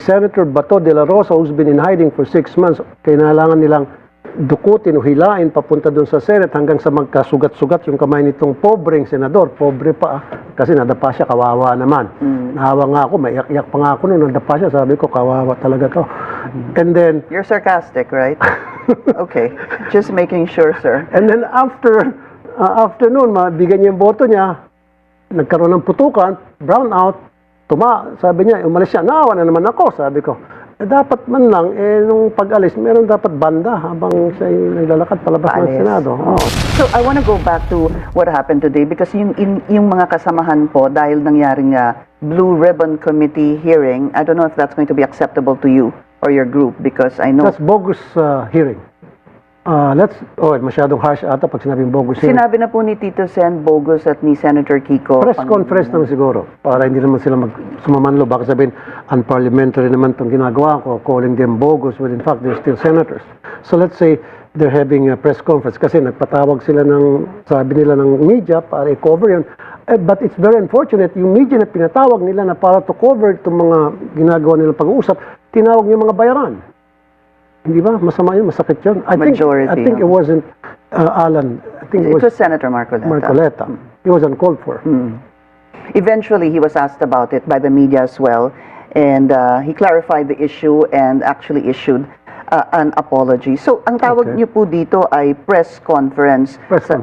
Senator Bato de la Rosa, who's been in hiding for 6 months, kailangan nilang dukutin o hilain papunta doon sa Senate hanggang sa magkasugat-sugat yung kamay nitong pobreng senador. Pobre pa kasi nadapa siya, kawawa naman. Nahawa nga ako, maiyak-iyak pa nga ako nung nadapa siya. Sabi ko, kawawa talaga to. And then... You're sarcastic, right? Okay. Just making sure, sir. And then after noon, mabigyan niya yung boto niya, nagkaroon ng putukan, brown out, sabi niya, umalis siya, naawa na naman ako, sabi ko. Dapat man lang, nung pag-alis, meron dapat banda habang siya yung naglalakad palabas ng Senado. Oh. So, I want to go back to what happened today because yung mga kasamahan po, dahil nangyaring Blue Ribbon Committee hearing, I don't know if that's going to be acceptable to you or your group because I know... That's bogus hearing. Masyadong harsh ata pag sinabing bogus hearing. Sinabi na po ni Tito Sen, bogus at ni Senator Kiko. Press conference naman siguro para hindi naman sila sumamanlo. Baka sabihin, unparliamentary naman itong ginagawa ko, calling them bogus, when in fact they're still senators. So let's say they're having a press conference kasi nagpatawag sila sabi nila ng media para i-cover yun. But it's very unfortunate, yung media na pinatawag nila na para to cover itong mga ginagawa nilang pag-uusap, tinawag niyo mga bayaran. Hindi ba? Masama yun, masakit yun. I think it wasn't Alan. I think it was Senator Marcoleta. He was uncalled for. Eventually, he was asked about it by the media as well. And he clarified the issue and actually issued an apology. So, ang tawag niyo po dito ay press conference.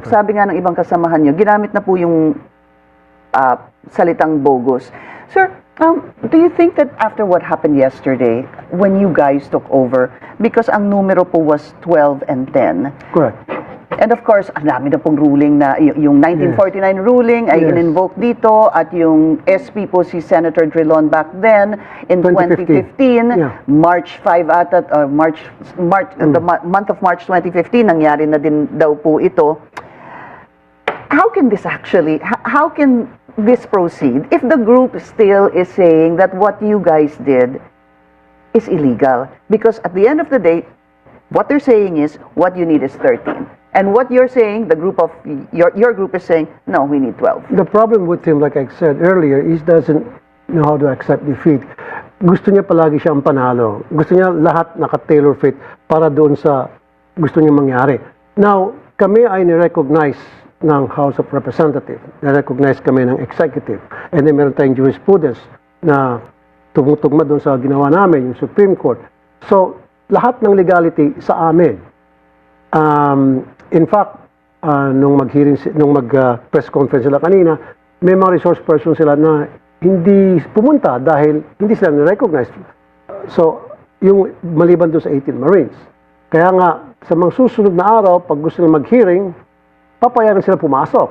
Sabi nga ng ibang kasamahan niyo, ginamit na po yung salitang bogus. Sir, do you think that after what happened yesterday, when you guys took over, because ang numero po was 12 and 10. Correct. And of course, ang dami na pong ruling na, yung 1949 ruling ay in-invoke dito, at yung SP po si Senator Drilon back then, in 2015, March 5 ata, the month of March 2015, nangyari na din daw po ito. How can this proceed if the group still is saying that what you guys did is illegal? Because at the end of the day, what they're saying is what you need is 13. And what you're saying, the group of your group is saying, no, we need 12. The problem with him, like I said earlier, is doesn't know how to accept defeat. Gusto niya palagi siyang panalo. Gusto niya lahat naka-tailor fit para doon sa gusto niya mangyari. Now, kami ay ni-recognize ng House of Representatives. Na-recognize kami ng Executive. And then meron tayong jurisprudence na tumutugma doon sa ginawa namin, yung Supreme Court. So, lahat ng legality sa amin. In fact, nung mag-press conference sila kanina, may mga resource person sila na hindi pumunta dahil hindi sila na-recognize. So, yung maliban doon sa 18 Marines. Kaya nga, sa mga susunod na araw, pag gusto nila mag-hearing, papayagan sila pumasok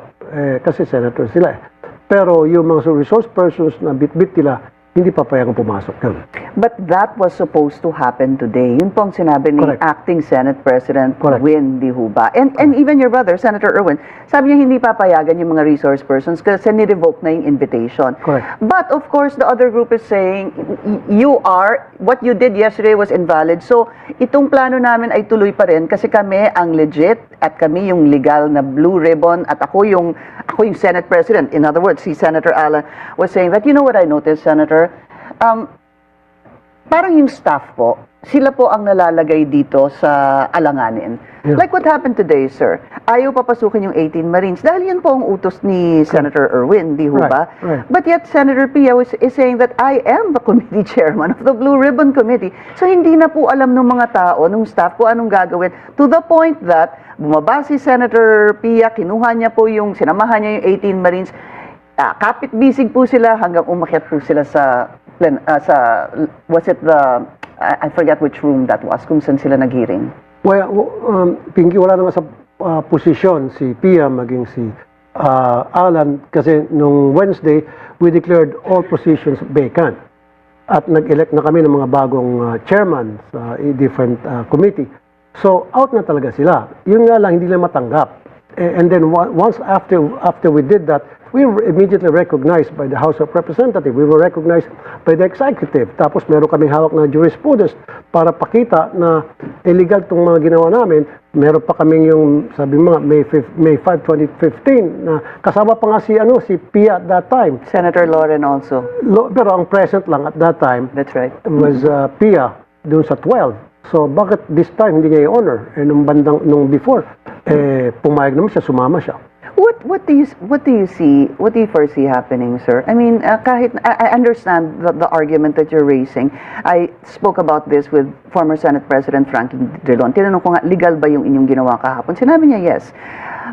kasi senator sila. Pero yung mga resource persons na bit-bit nila, hindi papayagan pumasok yun. But that was supposed to happen today. Yun pong sinabi ni Acting Senate President Win Dihuba. And even your brother, Senator Erwin, sabi niya hindi papayagan yung mga resource persons kasi ni-revoke na yung invitation. But of course, the other group is saying, what you did yesterday was invalid. So, itong plano namin ay tuloy pa rin kasi kami ang legit at kami yung legal na blue ribbon at ako yung Senate President. In other words, si Senator Alan was saying that, you know what I noticed, Senator? Parang yung staff po, sila po ang nalalagay dito sa alanganin. Like what happened today, sir. Ayaw papasukin yung 18 Marines dahil yan po ang utos ni Senator Erwin Dihuba. But yet, Senator Pia is saying that I am the committee chairman of the Blue Ribbon Committee. So, hindi na po alam ng mga tao, ng staff ko anong gagawin. To the point that, bumaba si Senator Pia, kinuha niya po sinamahan niya yung 18 Marines, kapit-bisig po sila hanggang umakyat po sila was it I forget which room that was, kung saan sila nag-hearing. Well, Pinky, wala naman sa posisyon si Pia maging si Alan kasi nung Wednesday, we declared all positions vacant. At nag-elect na kami ng mga bagong chairman sa different committee. So, out na talaga sila. Yun nga lang, hindi nila matanggap. And then once after we did that, we were immediately recognized by the House of Representatives. We were recognized by the executive. Tapos meron kaming hawak na jurisprudence para pakita na illegal itong mga ginawa namin. Meron pa kaming yung, sabi mga, May 5, 2015, na kasama pa nga si Pia at that time. Senator Lauren also. Pero ang present lang at that time That's right. was Pia doon sa 12. So bakit this time hindi niya i-honor? Nung before, pumayag naman siya, sumama siya. What do you foresee happening, sir? I mean, kahit I understand the argument that you're raising. I spoke about this with former Senate President Franklin Drilon. Tinanong ko nga, legal ba yung inyong ginawa kahapon? Sinabi niya yes.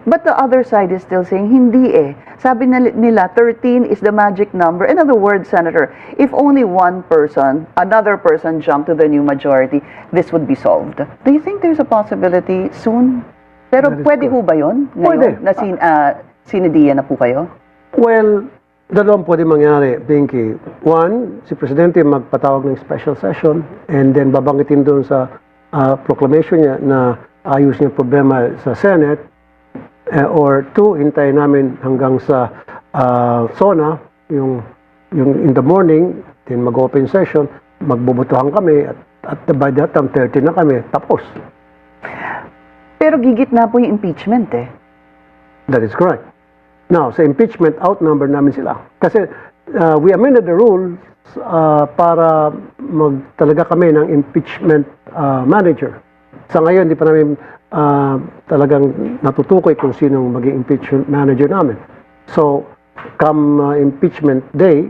But the other side is still saying, hindi eh. Sabi nila, 13 is the magic number. In other words, Senator, if only one person, another person jumped to the new majority, this would be solved. Do you think there's a possibility soon? Pero That is pwede correct. ho ba yun? Pwede. Na sinidiyan na po kayo? Well, dalawang pwede mangyari, Pinky. One, si Presidente magpatawag ng special session and then babanggitin doon sa proclamation niya na ayos niya problema sa Senate. Or two, hintayin namin hanggang sa SONA, yung in the morning, then mag-open session, magbubutuhan kami at by that time, 30 na kami, tapos. Pero gigit na po yung impeachment eh. That is correct. Now, sa impeachment, outnumber namin sila. Kasi we amended the rules para talaga kami ng impeachment manager. Sa ngayon, di pa namin talagang natutukoy kung sinong maging impeachment manager namin. So, come impeachment day,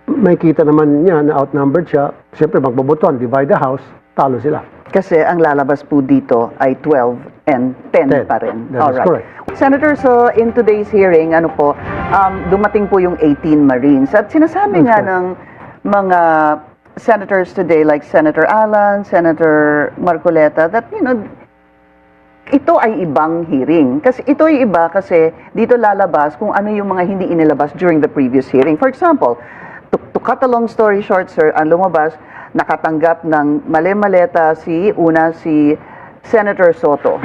may kita naman niya na outnumbered siya. Siyempre, magbobotohan, divide the house, talo sila. Kasi ang lalabas po dito ay 12 and 10 pa rin. That is correct. Senator, so in today's hearing, dumating po yung 18 Marines. At sinasabi nga ng mga senators today like Senator Alan, Senator Marcoleta, that, ito ay ibang hearing. Kasi ito ay iba kasi dito lalabas kung ano yung mga hindi inilabas during the previous hearing. For example, to cut a long story short, sir, ang lumabas, nakatanggap ng mali-maleta si Senator Soto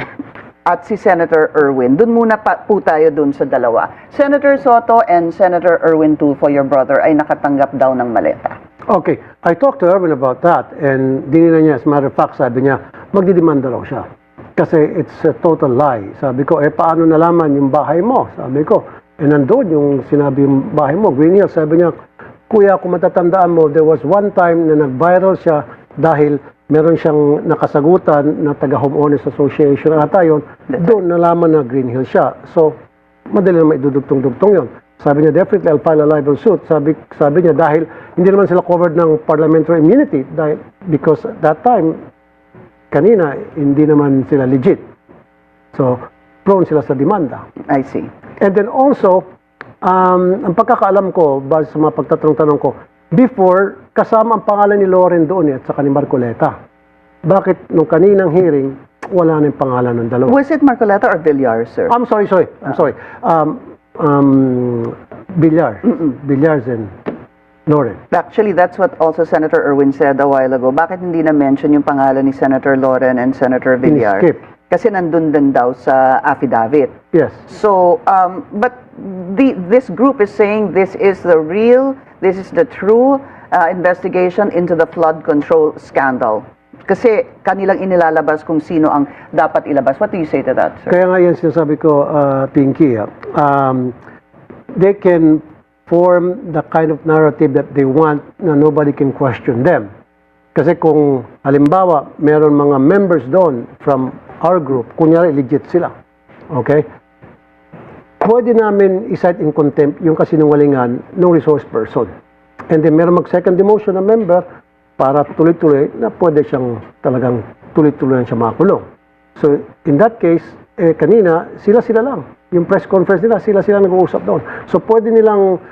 at si Senator Erwin. Doon muna po tayo doon sa dalawa. Senator Soto and Senator Erwin Tulfo, your brother, ay nakatanggap daw ng maleta. Okay, I talked to Erwin about that and dinila niya, as a matter of fact, sabi niya, magdidemanda raw siya. Kasi it's a total lie. Sabi ko, paano nalaman yung bahay mo? Sabi ko, nandun yung sinabi yung bahay mo, Green Hills. Sabi niya, Kuya, kung matatandaan mo, there was one time na nag-viral siya dahil meron siyang nakasagutan na taga-homeowners association ata yun, doon nalaman na Green Hills siya. So, madali naman idudugtong-dugtong yun. Sabi niya, definitely I'll file a libel suit. Sabi niya, dahil hindi naman sila covered ng parliamentary immunity because at that time, kanina, hindi naman sila legit. So, prone sila sa demanda. I see. And then also, ang pagkakaalam ko, base sa mga pagtatanong ko, before, kasama ang pangalan ni Lauren doon at saka ni Marcoleta. Bakit nung kaninang hearing, wala na yung pangalan ng dalawa? Was it Marcoleta or Villar, sir? I'm sorry. Villars and Lauren. Actually, that's what also Senator Erwin said a while ago. Bakit hindi na-mention yung pangalan ni Senator Lauren and Senator Villar? In-skip. Kasi nandun din daw sa affidavit. Yes. So, but this group is saying this is the true investigation into the flood control scandal. Kasi kanilang inilalabas kung sino ang dapat ilabas. What do you say to that, sir? Kaya nga yan sinasabi ko, Pinky, they can form the kind of narrative that they want na nobody can question them. Kasi kung halimbawa, meron mga members doon from our group, kunyari legit sila, okay? Pwede namin i-cite in contempt yung kasinungalingan ng resource person. And then meron mag-second demotion na member para tuloy-tuloy na pwede siyang talagang tuloy-tuloy na siya makulong. So, in that case, kanina, sila-sila lang. Yung press conference nila, sila-sila nag-uusap doon. So, pwede nilang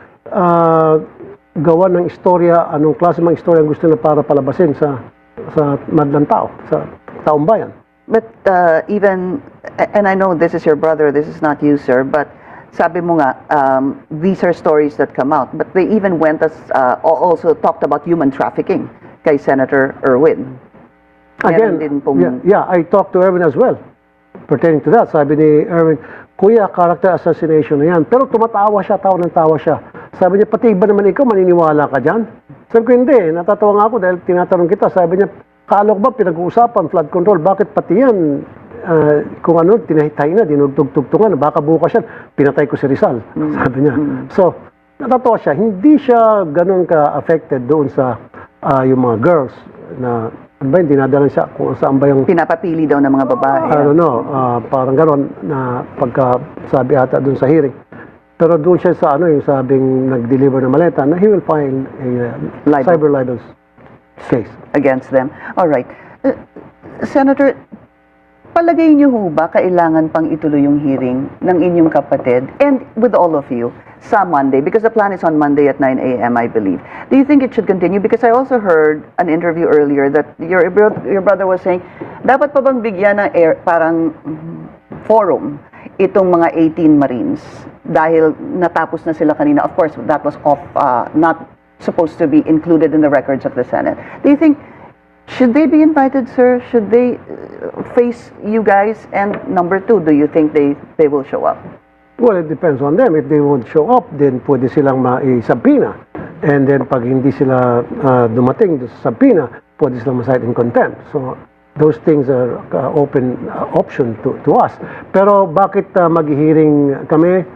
gawa ng istorya, anong klase ng istorya gusto nila para palabasin sa madlang tao, sa taong bayan. But even, and I know this is your brother, this is not you, sir, but sabi mo nga, these are stories that come out. But they even went as, also talked about human trafficking kay Senator Erwin. Again, Meron din pong- yeah, I talked to Erwin as well. pertaining to that, sabi ni Erwin, Kuya, character assassination na yan. Pero tumatawa siya, tawa ng tawa siya. Sabi niya, pati ba naman ikaw, maniniwala ka dyan? Sabi ko, hindi. Natatawa nga ako dahil tinatanong kita. Sabi niya, kaalok ba pinag-uusapan, flood control, bakit pati yan? Kung ano, tinahitay na, dinugtugtugtungan, baka bukas yan, pinatay ko si Rizal. Sabi niya. So, natatawa siya. Hindi siya ganun ka-affected doon sa yung mga girls na ano ba yun, dinadalan siya kung saan ba yung Pinapapili daw ng mga babae. I don't know, parang gano'n na pagkasabi ata doon sa hearing. Pero doon siya sa ano, yung sabing nag-deliver ng maleta na he will file a Libel. cyber libels case. Against them. All right. Senator, palagay niyo ho ba kailangan pang ituloy yung hearing ng inyong kapatid and with all of you sa Monday? Because the plan is on Monday at 9 a.m., I believe. Do you think it should continue? Because I also heard an interview earlier that your brother was saying, dapat pa bang bigyan ng parang forum itong mga 18 Marines dahil natapos na sila kanina. Of course, that was not supposed to be included in the records of the Senate. Do you think, should they be invited, sir? Should they face you guys? And number two, do you think they will show up? Well, it depends on them. If they won't show up, then pwede silang maisabina. And then pag hindi sila dumating sa sabina, pwede silang ma-cite in contempt. So, those things are open option to us. Pero bakit mag-hearing kami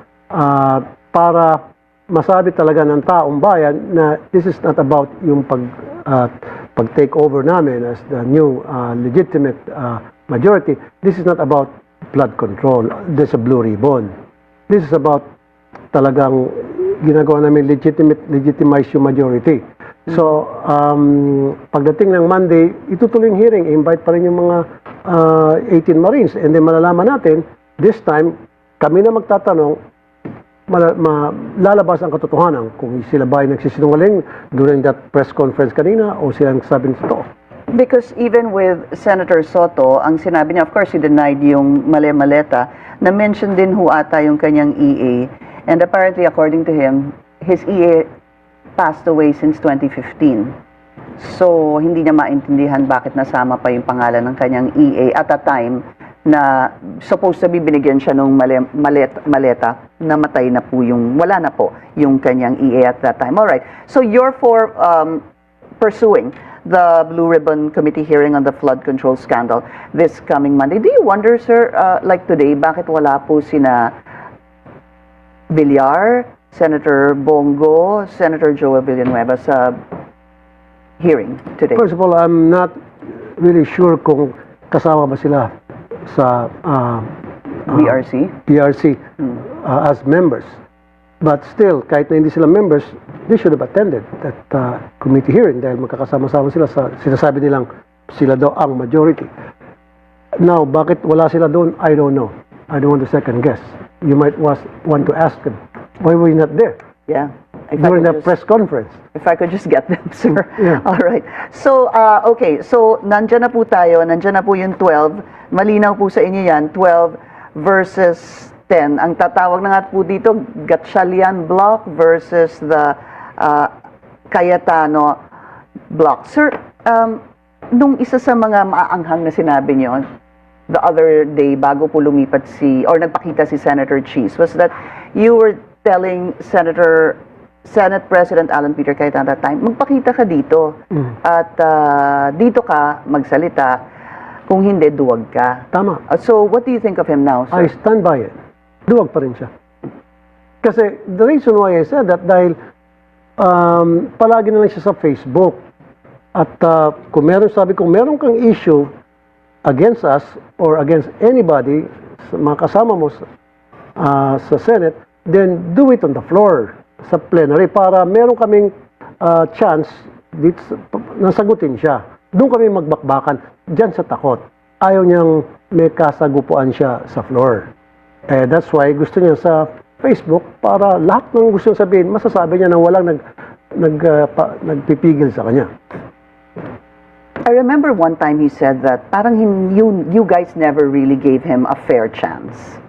para masabi talaga ng taong bayan na this is not about yung pag-take over namin as the new legitimate majority. This is not about flood control. There's a blue ribbon. This is about talagang ginagawa namin legitimize yung majority. So, pagdating ng Monday, itutuloy yung hearing, invite pa rin yung mga 18 Marines. And then malalaman natin, this time, kami na magtatanong, lalabas ang katotohanan kung sila ba ay nagsisinungaling during that press conference kanina o sila nagsabi ng totoo. Because even with Senator Soto, ang sinabi niya, of course, he denied yung male-maleta, na-mention din ho ata yung kanyang EA. And apparently, according to him, his EA passed away since 2015. So, hindi niya maintindihan bakit nasama pa yung pangalan ng kanyang EA at a time na supposed to be binigyan siya ng maleta, namatay na po yung, wala na po yung kanyang EA at that time. Alright, so you're for pursuing the Blue Ribbon Committee hearing on the flood control scandal this coming Monday. Do you wonder, sir, like today, bakit wala po sina Villar, Senator Bongo, Senator Joel Villanueva sa hearing today? First of all, I'm not really sure kung kasama ba sila sa PRC as members. But still, kahit na hindi sila members, they should have attended that committee hearing dahil magkakasama-sama sila sa sinasabi nilang sila daw ang majority. Now, bakit wala sila doon? I don't know. I don't want to second guess. You might want to ask them, why were you not there? Yeah. During that press conference. If I could just get them, sir. Yeah. All right. So, okay. So, nandyan na po tayo. Nandyan na po yung 12. Malinaw po sa inyo yan. 12 versus 10. Ang tatawag na nga po dito, Gatchalian Block versus the Cayetano Block. Sir, nung isa sa mga maaanghang na sinabi niyo, the other day, bago po lumipat nagpakita si Senator Cheese, was that you were telling Senate President Alan Peter Cayetano at that time, magpakita ka dito at dito ka magsalita, kung hindi, duwag ka. Tama. So, what do you think of him now, sir? I stand by it. Duwag pa rin siya. Kasi the reason why I said that, dahil palagi na lang siya sa Facebook. At kung meron kang issue against us or against anybody, sa mga kasama mo sa Senate, then do it on the floor, sa plenary, para meron kaming chance dito, nasagutin siya. Doon kami magbakbakan, dyan sa takot. Ayaw niyang may kasagupuan siya sa floor. That's why gusto niya sa Facebook para lahat ng gusto niya sabihin, masasabi niya na walang nagpipigil sa kanya. I remember one time he said that parang you guys never really gave him a fair chance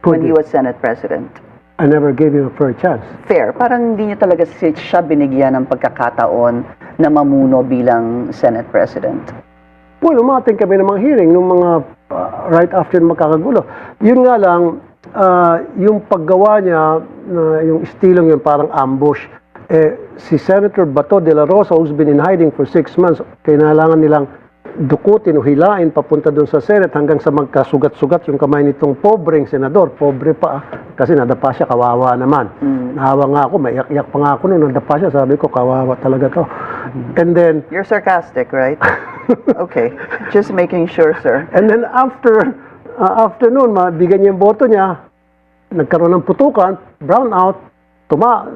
when he was Senate President. I never gave him a fair chance. Fair. Parang hindi niyo talaga siya binigyan ng pagkakataon na mamuno bilang Senate President. Well, umating kami ng mga hearing, ng mga right after magkakagulo. Yun nga lang, yung paggawa niya, yung estilong yun, parang ambush. Si Senator Bato de la Rosa, who's been in hiding for 6 months, kailangan nilang dukutin o hilain papunta doon sa Senate hanggang sa magkasugat-sugat yung kamay nitong pobreng senador. Pobre pa, kasi nadapa siya, kawawa naman. Nahawa nga ako, maiyak-iyak pa nga ako nung nadapa siya. Sabi ko, kawawa talaga to. And then, You're sarcastic, right? Okay. Just making sure, sir. and then after noon, mabigyan niya yung boto niya, nagkaroon ng putukan, brown out,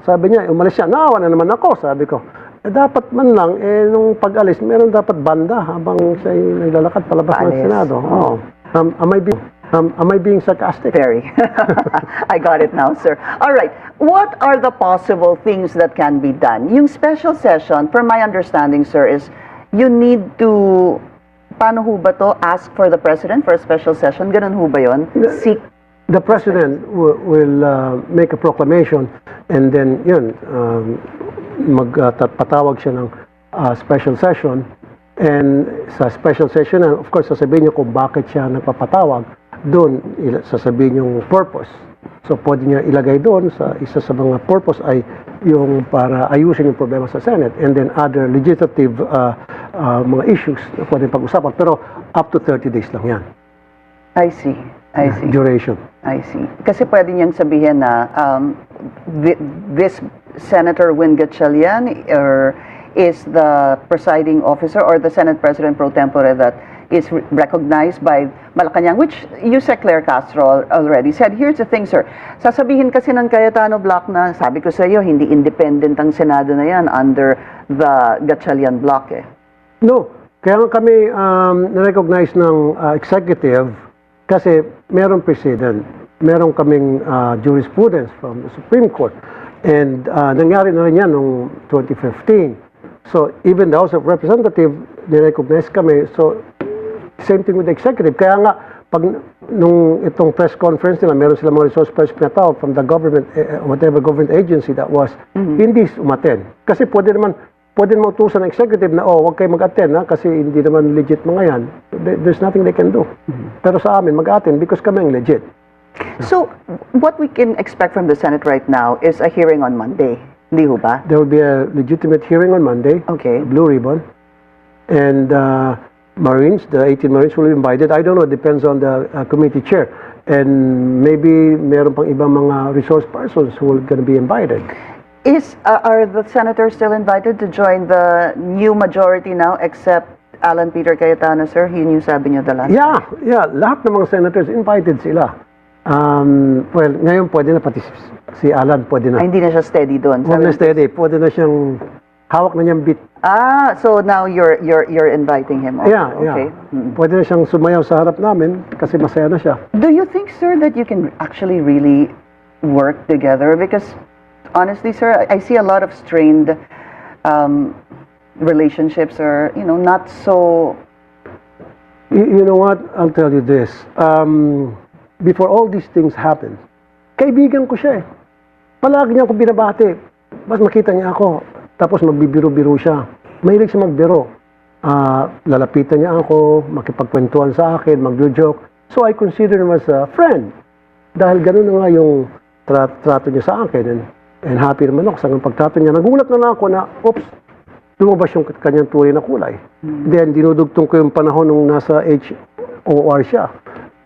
sabi niya, umalis siya, naawa na naman ako, sabi ko. Dapat man lang, nung pag-alis, meron dapat banda habang siya naglalakad palabas ng Paalis. Senado. Oh. Am I being sarcastic? Very. I got it now, sir. All right. What are the possible things that can be done? Yung special session, from my understanding, sir, is you need to, paano ho ba to? Ask for the President for a special session? Ganun ho ba yun? Seek. The President will make a proclamation and then yun, magpatawag siya ng special session, and sa special session, of course, sasabihin niyo kung bakit siya nagpapatawag. Doon, sasabihin yung purpose. So, pwede niya ilagay doon, sa isa sa mga purpose ay yung para ayusin yung problema sa Senate, and then other legislative mga issues na pwede pag-usapan. Pero up to 30 days lang yan. I see. I see. Duration. I see. Kasi pwede niyang sabihin na this Senator Win Gatchalian is the presiding officer or the Senate President pro tempore that is recognized by Malacanang, which Yusek Claire Castro already said. Here's the thing, sir. Sasabihin kasi ng Cayetano Block na, sabi ko sa iyo, hindi independent ang Senado na yan under the Gatchalian Block eh. No. Kaya nga kami na-recognize ng executive kasi merong precedent. Meron kaming jurisprudence from the Supreme Court. And nangyari na rin yan noong 2015. So, even the House of Representatives, ni-recognize kami. So, same thing with the executive. Kaya nga, pag nung itong press conference nila, meron sila mga resource person na tao from the government, whatever government agency that was, hindi umattend. Kasi pwede naman mautusan ng executive na, wag kayo mag-attend, kasi hindi naman legit mga yan. There's nothing they can do. Pero sa amin, mag-attend because kami ang legit. So, what we can expect from the Senate right now is a hearing on Monday. Hindi ho ba? There will be a legitimate hearing on Monday. Okay. Blue ribbon. And Marines, the 18 Marines will be invited. I don't know, it depends on the committee chair. And maybe meron pang ibang mga resource persons who are going to be invited. Are the senators still invited to join the new majority now except Alan Peter Cayetano, sir? Yun yung sabi niyo the last time. Yeah. Lahat ng mga senators invited sila. Well, ngayon pwede na pati si Alan, pwede na. Ay, hindi na siya steady doon. Huwag na steady. Pwede na siyang hawak na niyang bit. So now you're inviting him also. Yeah. Okay. Pwede na siyang sumayaw sa harap namin kasi masaya na siya. Do you think, sir, that you can actually really work together? Because honestly, sir, I see a lot of strained relationships or, not so... You know what? I'll tell you this. Before all these things happen, kaibigan ko siya eh. Palagi niya ako binabati. Mas makita niya ako. Tapos magbibiro-biro siya. Mahilig siya magbiro. Lalapitan niya ako, makipagkwentuhan sa akin, mag-joke. So I consider him as a friend. Dahil ganun na nga yung trato niya sa akin. And happy naman ako sa pagtrato niya. Nagulat na lang ako na, oops, lumabas yung kanyang tunay na kulay. Then dinudugtong ko yung panahon nung nasa HOR siya.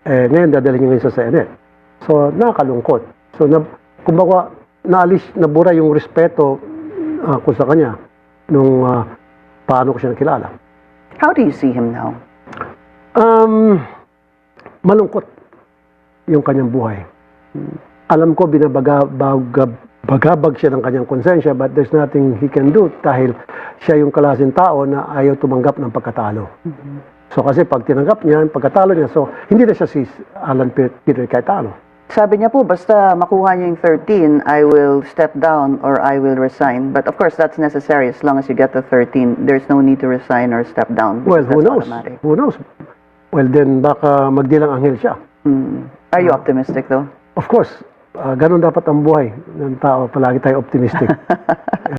Ngayon dadalhin niya sa Senate. So nakakalungkot. So kumbaga nabura yung respeto ko sa kanya nung paano ko siya nakilala. How do you see him now? Malungkot yung kanyang buhay. Alam ko binabagabag siya ng kanyang konsensya, but there's nothing he can do dahil siya yung klaseng tao na ayaw tumanggap ng pagkatalo. So kasi pag tinanggap niya, pagkatalo niya, so hindi na siya si Alan Peter Cayetano. Sabi niya po, basta makuha niya yung 13, I will step down or I will resign. But of course, that's necessary as long as you get the 13. There's no need to resign or step down. Well, who knows? Automatic. Who knows? Well, then baka magdilang anghel siya. Are you optimistic though? Of course, ganun dapat ang buhay ng tao. Palagi tayo optimistic.